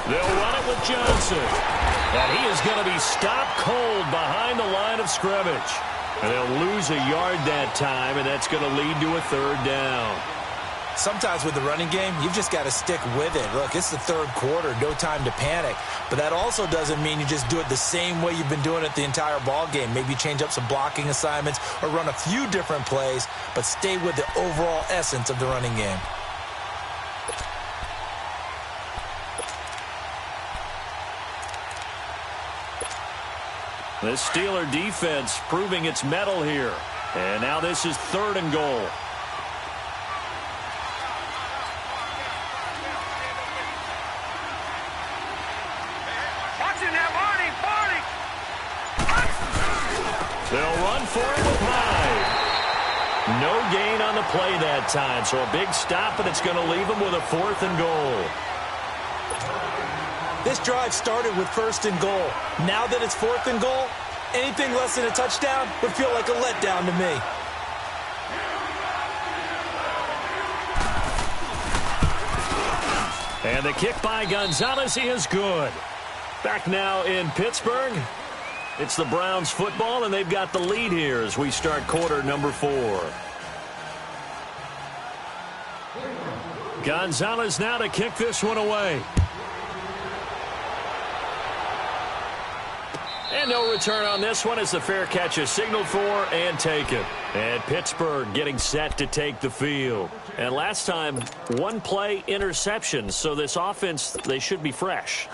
They'll run it with Johnson. And he is going to be stopped cold behind the line of scrimmage. And they'll lose a yard that time, and that's going to lead to a 3rd down. Sometimes with the running game, you've just got to stick with it. Look, it's the 3rd quarter, no time to panic. But that also doesn't mean you just do it the same way you've been doing it the entire ball game. Maybe change up some blocking assignments or run a few different plays, but stay with the overall essence of the running game. The Steeler defense proving its mettle here. And now this is 3rd and goal. Watching that, Barney! They'll run for it with Hyde. No gain on the play that time, so a big stop, and it's going to leave them with a 4th and goal. This drive started with 1st and goal. Now that it's 4th and goal, anything less than a touchdown would feel like a letdown to me. And the kick by Gonzalez is good. Back now in Pittsburgh. It's the Browns football, and they've got the lead here as we start quarter number 4. Gonzalez now to kick this one away. And no return on this one as the fair catch is signaled for and taken. And Pittsburgh getting set to take the field. And last time, one play interception. So this offense, they should be fresh.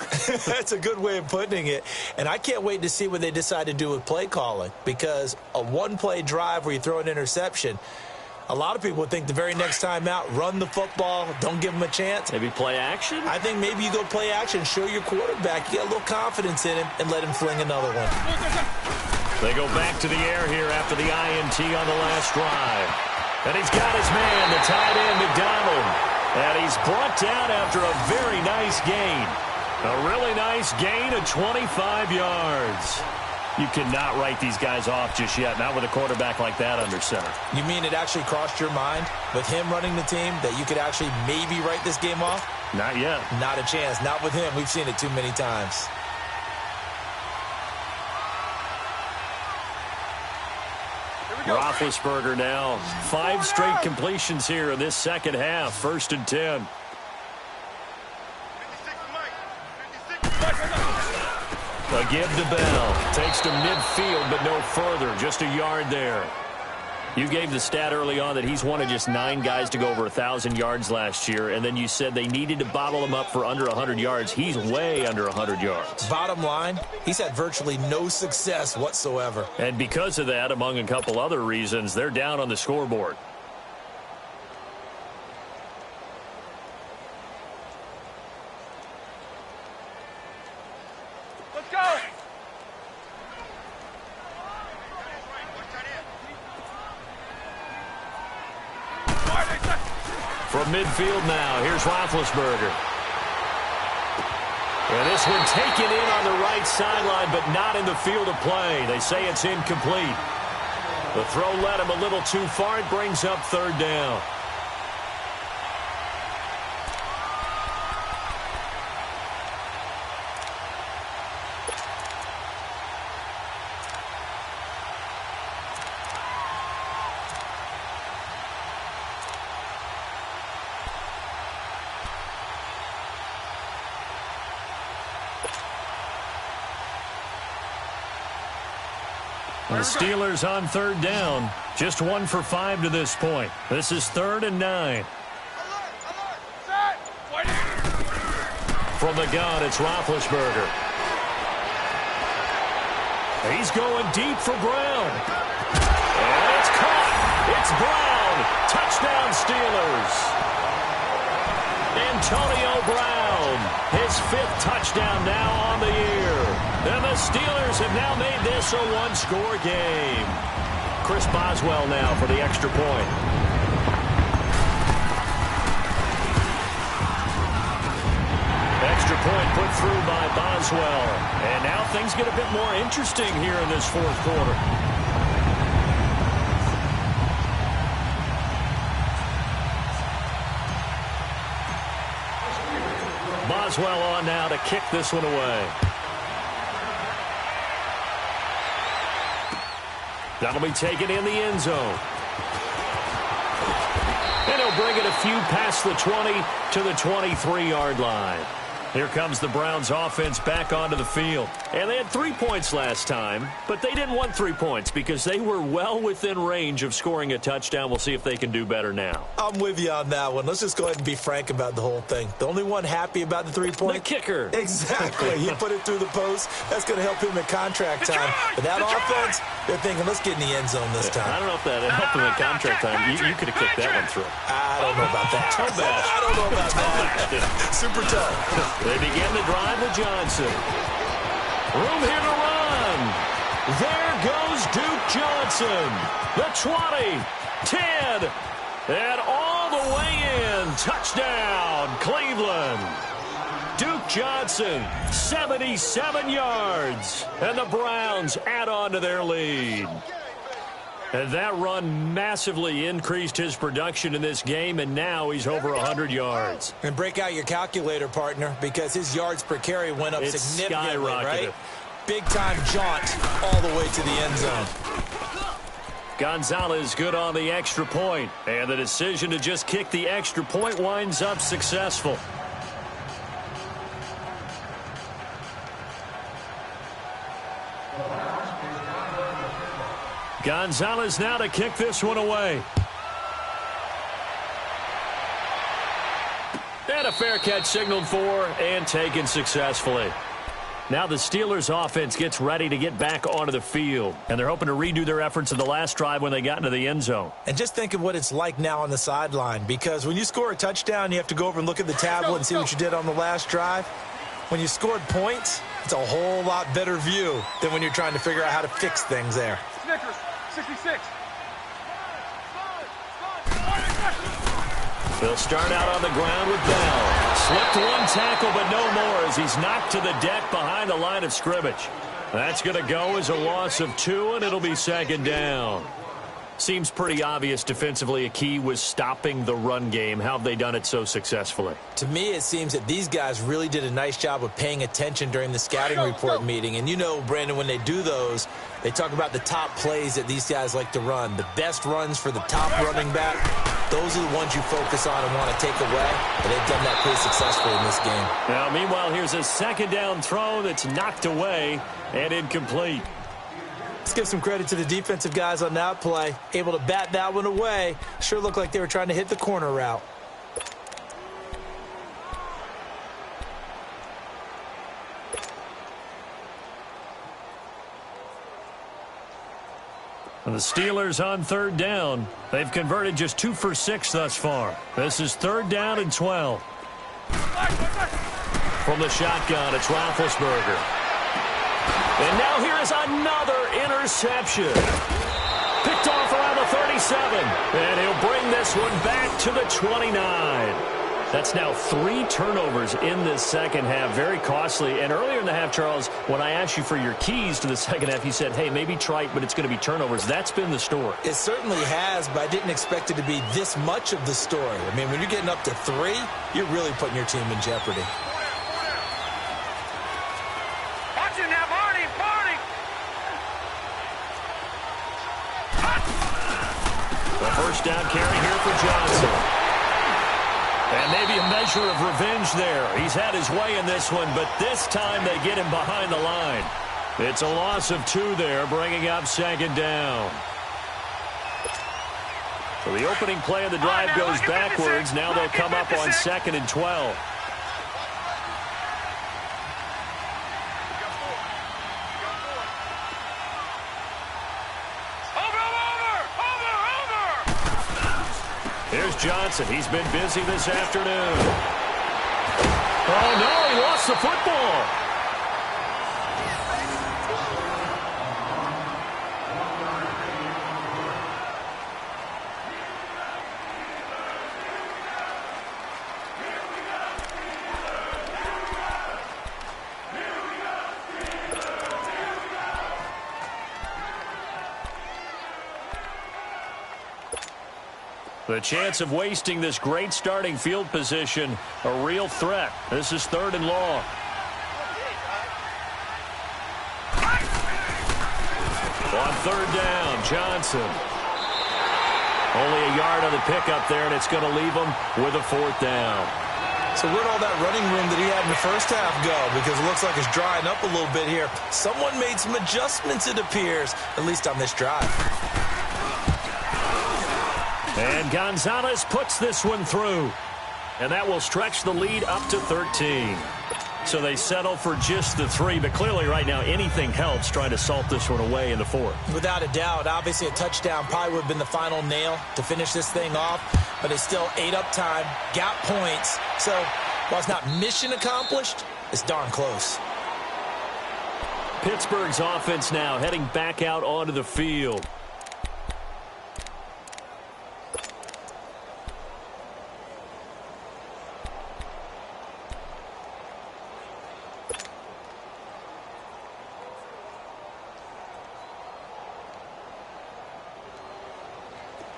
That's a good way of putting it. And I can't wait to see what they decide to do with play calling. Because a one-play drive where you throw an interception, a lot of people would think the very next time out, run the football, don't give them a chance. Maybe play action? I think maybe you go play action, show your quarterback, you get a little confidence in him, and let him fling another one. They go back to the air here after the INT on the last drive. And he's got his man, the tight end, McDonald. And he's brought down after a very nice gain. A really nice gain of 25 yards. You cannot write these guys off just yet, not with a quarterback like that under center. You mean it actually crossed your mind with him running the team that you could actually maybe write this game off? Not yet. Not a chance. Not with him. We've seen it too many times. Roethlisberger now. 5 straight completions here in this second half. 1st and 10. A give to Bell. Takes to midfield, but no further. Just a yard there. You gave the stat early on that he's one of just 9 guys to go over 1,000 yards last year, and then you said they needed to bottle him up for under 100 yards. He's way under 100 yards. Bottom line, he's had virtually no success whatsoever. And because of that, among a couple other reasons, they're down on the scoreboard. From midfield now, here's Roethlisberger. And this one taken in on the right sideline, but not in the field of play. They say it's incomplete. The throw led him a little too far. It brings up 3rd down. The Steelers on 3rd down. Just 1 for 5 to this point. This is 3rd and 9. From the gun, it's Roethlisberger. He's going deep for Brown. And it's caught. It's Brown. Touchdown, Steelers. Antonio Brown, his 5th touchdown now on the year. And the Steelers have now made this a 1-score game. Chris Boswell now for the extra point. Extra point put through by Boswell. And now things get a bit more interesting here in this 4th quarter. Boswell on now to kick this one away. That'll be taken in the end zone. And he'll bring it a few past the 20 to the 23-yard line. Here comes the Browns offense back onto the field. And they had 3 points last time, but they didn't want 3 points because they were well within range of scoring a touchdown. We'll see if they can do better now. I'm with you on that one. Let's just go ahead and be frank about the whole thing. The only one happy about the 3-point? The kicker. Exactly. He put it through the post. That's going to help him in contract time. But that offense, they're thinking, let's get in the end zone this time. I don't know if that helped him in contract time. You could have kicked that one through. I don't know about that. Toe bash. I don't know about that. Super tough. They begin the drive with Johnson. Room here to run. There goes Duke Johnson. The 20, 10, and all the way in. Touchdown, Cleveland. Duke Johnson, 77 yards. And the Browns add on to their lead. And that run massively increased his production in this game, and now he's over 100 yards. And break out your calculator, partner, because his yards per carry went up significantly, right? Big-time jaunt all the way to the end zone. Gonzalez good on the extra point, and the decision to just kick the extra point winds up successful. Gonzalez now to kick this one away. And a fair catch signaled for and taken successfully. Now the Steelers offense gets ready to get back onto the field. And they're hoping to redo their efforts in the last drive when they got into the end zone. And just think of what it's like now on the sideline. Because when you score a touchdown, you have to go over and look at the tablet and see what you did on the last drive. When you scored points, it's a whole lot better view than when you're trying to figure out how to fix things there. Snickers, 66. They'll start out on the ground with Bell. Slipped one tackle, but no more as he's knocked to the deck behind the line of scrimmage. That's going to go as a loss of 2, and it'll be second down. Seems pretty obvious defensively a key was stopping the run game. How have they done it so successfully? To me, it seems that these guys really did a nice job of paying attention during the scouting report meeting. And you know, Brandon, when they do those, they talk about the top plays that these guys like to run. The best runs for the top running back, those are the ones you focus on and want to take away. And they've done that pretty successfully in this game. Now, meanwhile, here's a second down throw that's knocked away and incomplete. Let's give some credit to the defensive guys on that play. Able to bat that one away. Sure looked like they were trying to hit the corner route. And the Steelers on third down. They've converted just 2 for 6 thus far. This is third down and 12. From the shotgun, it's Roethlisberger. And now here is another interception. Picked off around the 37. And he'll bring this one back to the 29. That's now 3 turnovers in this second half. Very costly. And earlier in the half, Charles, when I asked you for your keys to the second half, you said, hey, maybe trite, but it's going to be turnovers. That's been the story. It certainly has, but I didn't expect it to be this much of the story. I mean, when you're getting up to 3, you're really putting your team in jeopardy. Watch it now, Barney, Barney. The first down carry here for Johnson. And maybe a measure of revenge there. He's had his way in this one, but this time they get him behind the line. It's a loss of 2 there, bringing up second down. So the opening play of the drive goes backwards. Now they'll come up on 2nd and 12. Here's Johnson. He's been busy this afternoon. Oh, no, he lost the football. The chance of wasting this great starting field position, a real threat. This is 3rd and long. On 3rd down, Johnson. Only a yard on the pickup there, and it's going to leave him with a 4th down. So where'd all that running room that he had in the first half go? Because it looks like it's drying up a little bit here. Someone made some adjustments, it appears, at least on this drive. And Gonzalez puts this one through. And that will stretch the lead up to 13. So they settle for just the 3. But clearly right now anything helps trying to salt this one away in the 4th. Without a doubt. Obviously a touchdown probably would have been the final nail to finish this thing off. But it's still ate up time. Got points. So while it's not mission accomplished, it's darn close. Pittsburgh's offense now heading back out onto the field.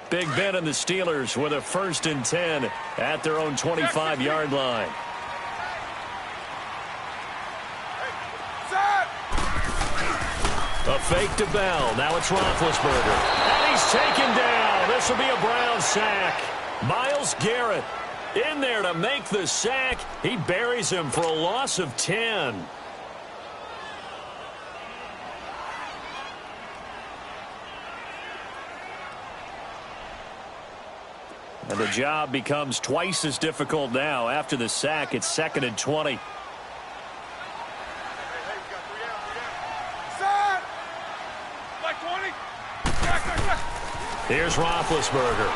Big Ben and the Steelers with a 1st and 10 at their own 25-yard line. A fake to Bell. Now it's Roethlisberger. And he's taken down. This will be a Brown sack. Myles Garrett in there to make the sack. He buries him for a loss of 10. And the job becomes twice as difficult now. After the sack, it's 2nd and 20. Here's Roethlisberger.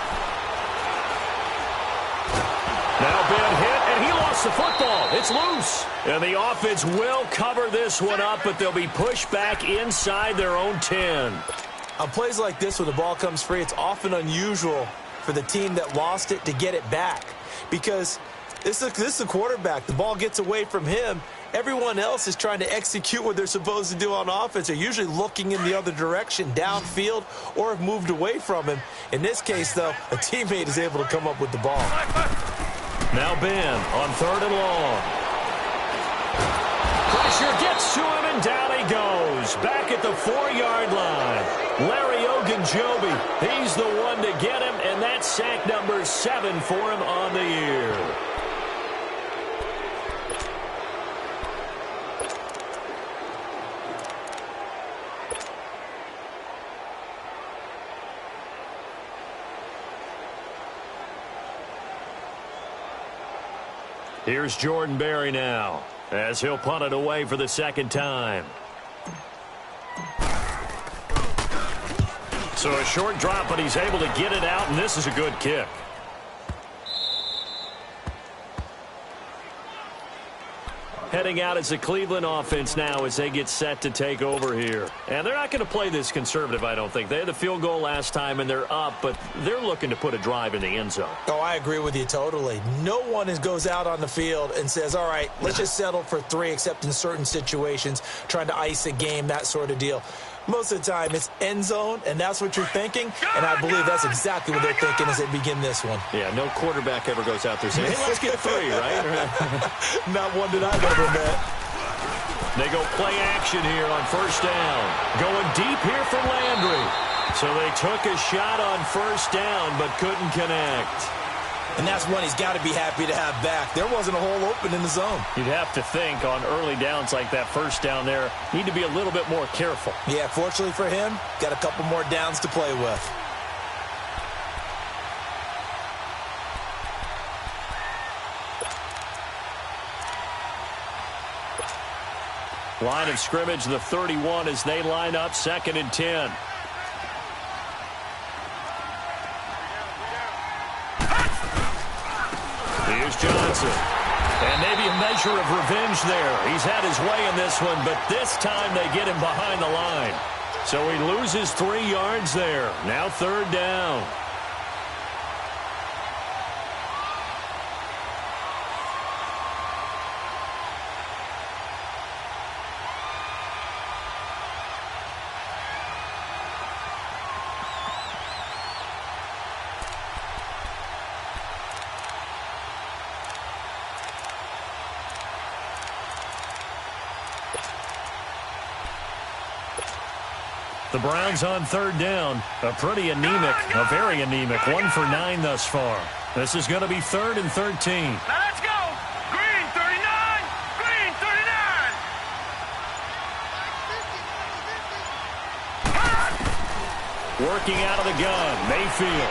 Now bad hit, and he lost the football. It's loose. And the offense will cover this one up, but they'll be pushed back inside their own 10. On plays like this, when the ball comes free, it's often unusual for the team that lost it to get it back. Because this is the quarterback. The ball gets away from him. Everyone else is trying to execute what they're supposed to do on offense. They're usually looking in the other direction, downfield, or have moved away from him. In this case, though, a teammate is able to come up with the ball. Now Ben on 3rd and long. Pressure gets to him, and down he goes. Back at the 4-yard line. Larry Ogunjobi, he's the one to get him, and that's sack number 7 for him on the year. Here's Jordan Berry now, as he'll punt it away for the 2nd time. So a short drop, but he's able to get it out, and this is a good kick. Heading out as the Cleveland offense now as they get set to take over here. And they're not going to play this conservative, I don't think. They had the field goal last time, and they're up, but they're looking to put a drive in the end zone. Oh, I agree with you totally. No one goes out on the field and says, all right, let's just settle for 3, except in certain situations, trying to ice a game, that sort of deal. Most of the time, it's end zone, and that's what you're thinking, and I believe that's exactly what they're thinking as they begin this one. Yeah, no quarterback ever goes out there saying, hey, let's get 3, right? Not one that I've ever met. They go play action here on 1st down. Going deep here for Landry. So they took a shot on 1st down, but couldn't connect. And that's one he's got to be happy to have back. There wasn't a hole open in the zone. You'd have to think on early downs like that 1st down there, need to be a little bit more careful. Yeah, fortunately for him, got a couple more downs to play with. Line of scrimmage, the 31 as they line up 2nd and 10. Here's Johnson. And maybe a measure of revenge there. He's had his way in this one, but this time they get him behind the line. So he loses 3 yards there. Now 3rd down. The Browns on 3rd down. A pretty anemic, a very anemic. 1 for 9 thus far. This is going to be 3rd and 13. Now let's go. Green 39. Green 39. Working out of the gun. Mayfield.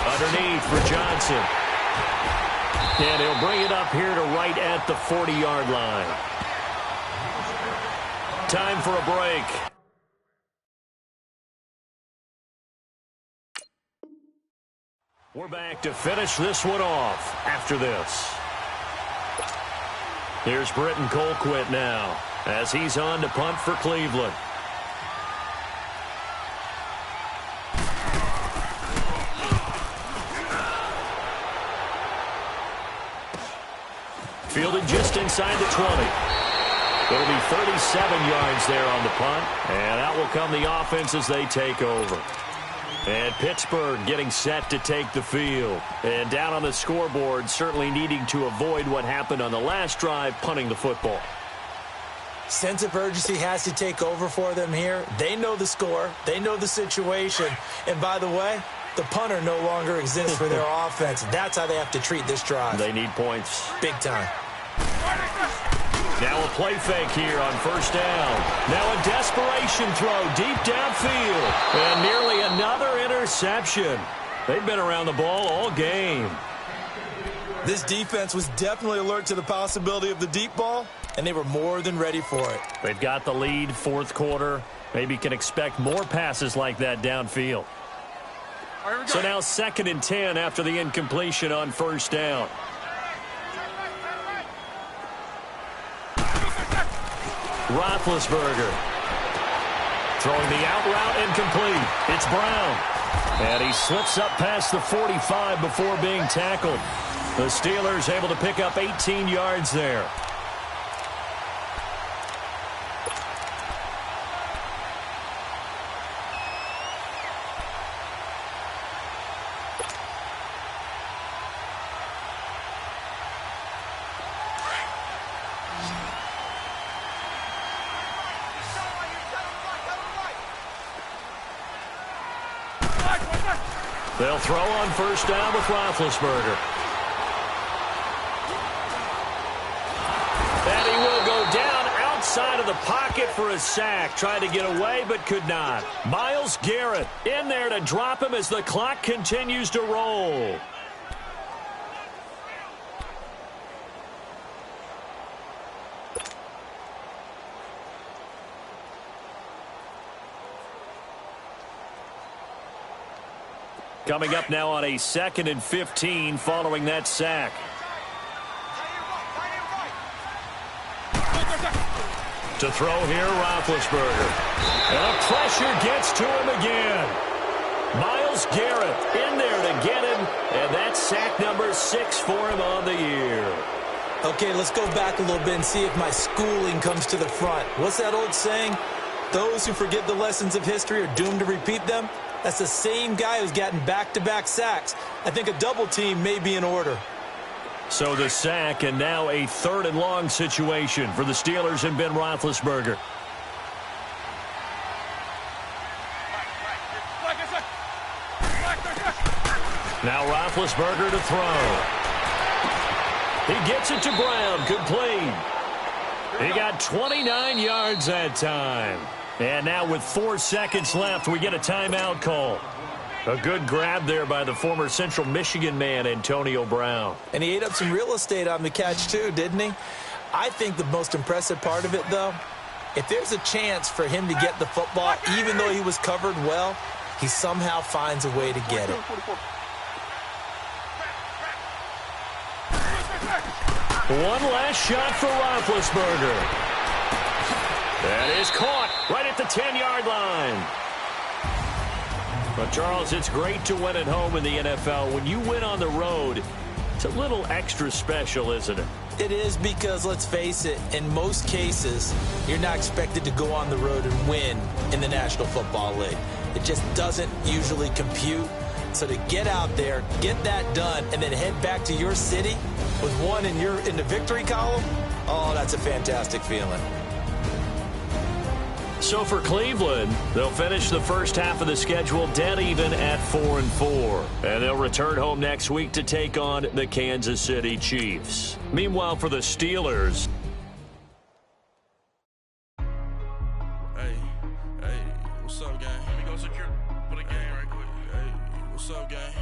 Underneath for Johnson. And he'll bring it up here to right at the 40-yard line. Time for a break. We're back to finish this one off after this. Here's Britton Colquitt now as he's on to punt for Cleveland. Fielded just inside the 20. It'll be 37 yards there on the punt, and out will come the offense as they take over. And Pittsburgh getting set to take the field. And down on the scoreboard, certainly needing to avoid what happened on the last drive, punting the football. Sense of urgency has to take over for them here. They know the score. They know the situation. And by the way, the punter no longer exists for their offense. That's how they have to treat this drive. They need points. Big time. Now a play fake here on 1st down. Now a desperation throw deep downfield. And nearly another interception. They've been around the ball all game. This defense was definitely alert to the possibility of the deep ball, and they were more than ready for it. They've got the lead, fourth quarter. Maybe can expect more passes like that downfield. So now 2nd and 10 after the incompletion on first down. Roethlisberger throwing the out route incomplete. It's Brown. And he slips up past the 45 before being tackled. The Steelers able to pick up 18 yards there. They'll throw on first down with Roethlisberger. And he will go down outside of the pocket for a sack. Tried to get away, but could not. Myles Garrett in there to drop him as the clock continues to roll. Coming up now on a 2nd and 15 following that sack. To throw here, Roethlisberger. And the pressure gets to him again. Myles Garrett in there to get him, and that's sack number 6 for him on the year. Okay, let's go back a little bit and see if my schooling comes to the front. What's that old saying? Those who forget the lessons of history are doomed to repeat them. That's the same guy who's gotten back-to-back sacks. I think a double team may be in order. So the sack, and now a 3rd and long situation for the Steelers and Ben Roethlisberger. Now Roethlisberger to throw. He gets it to Brown, complete. He got 29 yards that time. And now with 4 seconds left, we get a timeout call. A good grab there by the former Central Michigan man, Antonio Brown. And he ate up some real estate on the catch too, didn't he? I think the most impressive part of it, though, if there's a chance for him to get the football, even though he was covered well, he somehow finds a way to get it. One last shot for Roethlisberger. That is caught right at the 10-yard line. But, Charles, it's great to win at home in the NFL. When you win on the road, it's a little extra special, isn't it? It is because, let's face it, in most cases, you're not expected to go on the road and win in the National Football League. It just doesn't usually compute. So to get out there, get that done, and then head back to your city with one in the victory column, oh, that's a fantastic feeling. So for Cleveland, they'll finish the first half of the schedule dead even at 4-4. And they'll return home next week to take on the Kansas City Chiefs. Meanwhile, for the Steelers. Hey, what's up, gang? Let me go secure for the game right quick. Hey, what's up, gang?